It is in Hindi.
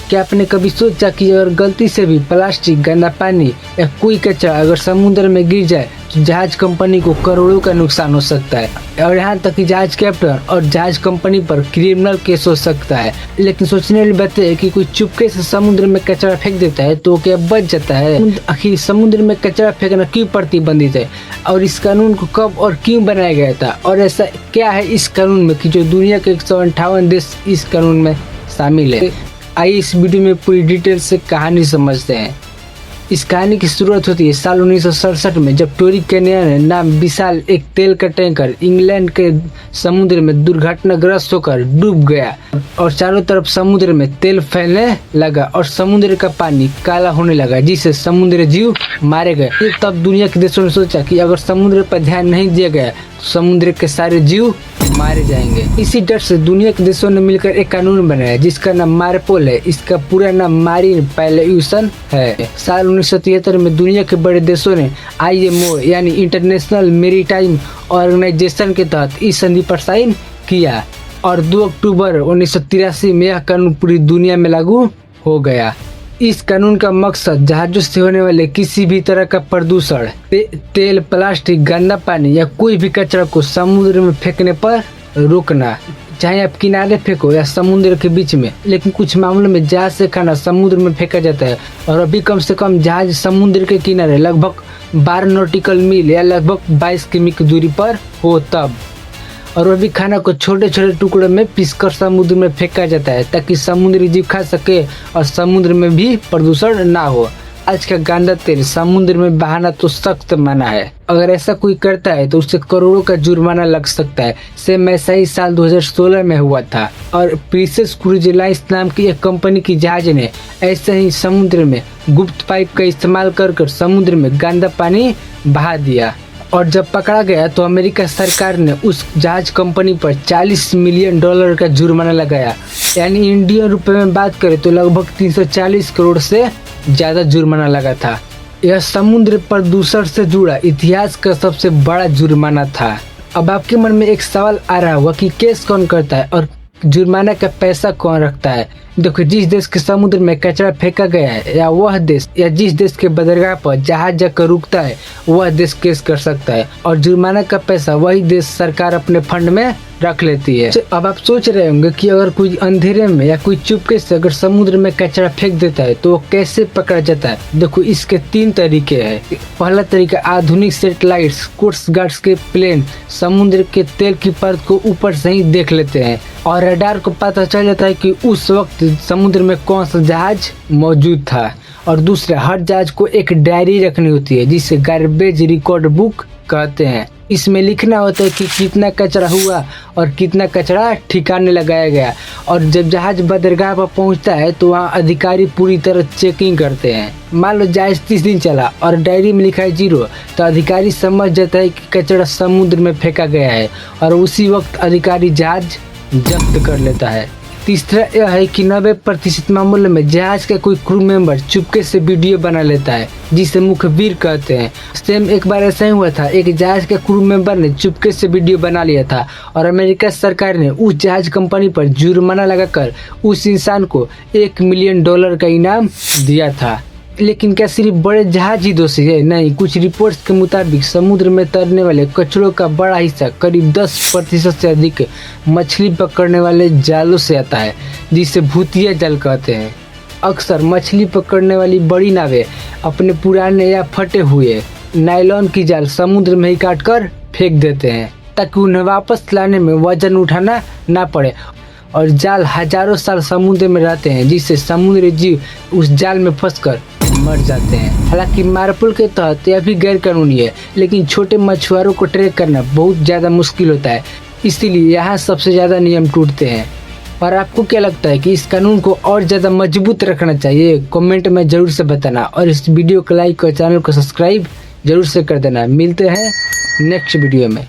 क्या आपने कभी सोचा कि अगर गलती से भी प्लास्टिक, गंदा पानी या कोई कचरा अगर समुद्र में गिर जाए तो जहाज कंपनी को करोड़ों का नुकसान हो सकता है और यहाँ तक कि जहाज कैप्टन और जहाज कंपनी पर क्रिमिनल केस हो सकता है। लेकिन सोचने वाली बात है कि कोई चुपके से समुद्र में कचरा फेंक देता है तो क्या बच जाता है? आखिर समुद्र में कचरा फेंकना क्यों प्रतिबंधित है और इस कानून को कब और क्यों बनाया गया था और ऐसा क्या है इस कानून में कि जो दुनिया के 158 देश इस कानून में शामिल है। आइए इस वीडियो में पूरी डिटेल से कहानी समझते हैं। इस कहानी की शुरुआत होती है साल 1967 में, जब टोरी कैनियन नाम विशाल एक तेल का टैंकर इंग्लैंड के समुद्र में दुर्घटनाग्रस्त होकर डूब गया और चारों तरफ समुद्र में तेल फैलने लगा और समुद्र का पानी काला होने लगा, जिससे समुद्री जीव मारे गए। तब दुनिया के देशों ने सोचा कि अगर समुद्र पर ध्यान नहीं दिया गया तो समुद्र के सारे जीव मारे जाएंगे। इसी डर से दुनिया के देशों ने मिलकर एक कानून बनाया जिसका नाम मार्पोल है। इसका पूरा नाम मारीन पॉल्यूशन है। साल 1973 में दुनिया के बड़े देशों ने IMO यानी इंटरनेशनल मैरीटाइम ऑर्गेनाइजेशन के तहत इस संधि पर साइन किया और 2 अक्टूबर 1983 में यह कानून पूरी दुनिया में लागू हो गया। इस कानून का मकसद जहाजों से होने वाले किसी भी तरह का प्रदूषण, तेल, प्लास्टिक, गंदा पानी या कोई भी कचरा को समुद्र में फेंकने पर रोकना, चाहे आप किनारे फेंको या समुद्र के बीच में। लेकिन कुछ मामलों में जहाज से खाना समुद्र में फेंका जाता है और अभी कम से कम जहाज समुद्र के किनारे लगभग 12 नॉटिकल मील या लगभग 22 किमी की दूरी पर हो तब, और वह भी खाना को छोटे छोटे टुकड़ों में पीसकर समुद्र में फेंका जाता है ताकि समुद्री जीव खा सके और समुद्र में भी प्रदूषण ना हो। आज का गंदा तेल समुद्र में बहाना तो सख्त मना है। अगर ऐसा कोई करता है तो उसे करोड़ों का जुर्माना लग सकता है। सेम ऐसा ही साल 2016 में हुआ था और प्रिंसेस क्रूज लाइन्स नाम की एक कंपनी की जहाज ने ऐसे ही समुद्र में गुप्त पाइप का इस्तेमाल कर समुद्र में गंदा पानी बहा दिया और जब पकड़ा गया तो अमेरिका सरकार ने उस जहाज कंपनी पर $40 मिलियन का जुर्माना लगाया। यानी इंडियन रुपए में बात करें तो लगभग 340 करोड़ से ज़्यादा जुर्माना लगा था। यह समुद्र प्रदूषण से जुड़ा इतिहास का सबसे बड़ा जुर्माना था। अब आपके मन में एक सवाल आ रहा होगा कि केस कौन करता है और जुर्माना का पैसा कौन रखता है। देखो, जिस देश के समुद्र में कचरा फेंका गया है या वह देश या जिस देश के बंदरगाह पर जहाज जाकर रुकता है वह देश केस कर सकता है और जुर्माना का पैसा वही देश सरकार अपने फंड में रख लेती है। अब आप सोच रहे होंगे कि अगर कोई अंधेरे में या कोई चुपके से अगर समुद्र में कचरा फेंक देता है तो वो कैसे पकड़ा जाता है। देखो, इसके 3 तरीके हैं। पहला तरीका, आधुनिक सैटेलाइट्स, कोस्ट गार्ड्स के प्लेन समुद्र के तेल की परत को ऊपर से ही देख लेते हैं और रडार को पता चल जाता है कि उस वक्त समुद्र में कौन सा जहाज मौजूद था। और दूसरा, हर जहाज को एक डायरी रखनी होती है जिसे गार्बेज रिकॉर्ड बुक कहते हैं। इसमें लिखना होता है कि कितना कचरा हुआ और कितना कचरा ठिकाने लगाया गया। और जब जहाज बंदरगाह पर पहुंचता है तो वहाँ अधिकारी पूरी तरह चेकिंग करते हैं। मान लो जहाज 30 दिन चला और डायरी में लिखा है 0, तो अधिकारी समझ जाता है कि कचरा समुद्र में फेंका गया है और उसी वक्त अधिकारी जहाज जब्त कर लेता है। तीसरा यह है कि 90% मामलों में जहाज का कोई क्रू मेंबर चुपके से वीडियो बना लेता है जिसे मुखबिर कहते हैं। सेम एक बार ऐसा ही हुआ था, एक जहाज के क्रू मेंबर ने चुपके से वीडियो बना लिया था और अमेरिका सरकार ने उस जहाज कंपनी पर जुर्माना लगाकर उस इंसान को $1 मिलियन का इनाम दिया था। लेकिन क्या सिर्फ बड़े जहाज ही दोषी है? नहीं, कुछ रिपोर्ट्स के मुताबिक समुद्र में तैरने वाले कचरों का बड़ा हिस्सा करीब 10% से अधिक मछली पकड़ने वाले जालों से आता है, जिसे भूतिया जाल कहते हैं। अक्सर मछली पकड़ने वाली बड़ी नावें अपने पुराने या फटे हुए नायलॉन की जाल समुद्र में ही काट कर फेंक देते हैं ताकि उन्हें वापस लाने में वजन उठाना ना पड़े और जाल हजारों साल समुद्र में रहते हैं, जिससे समुद्री जीव उस जाल में फंसकर मर जाते हैं। हालांकि मार्पोल के तहत यह भी गैर कानूनी है, लेकिन छोटे मछुआरों को ट्रैक करना बहुत ज़्यादा मुश्किल होता है, इसीलिए यहाँ सबसे ज़्यादा नियम टूटते हैं। और आपको क्या लगता है कि इस कानून को और ज़्यादा मजबूत रखना चाहिए? कमेंट में ज़रूर से बताना और इस वीडियो को लाइक और चैनल को सब्सक्राइब जरूर से कर देना। मिलते हैं नेक्स्ट वीडियो में।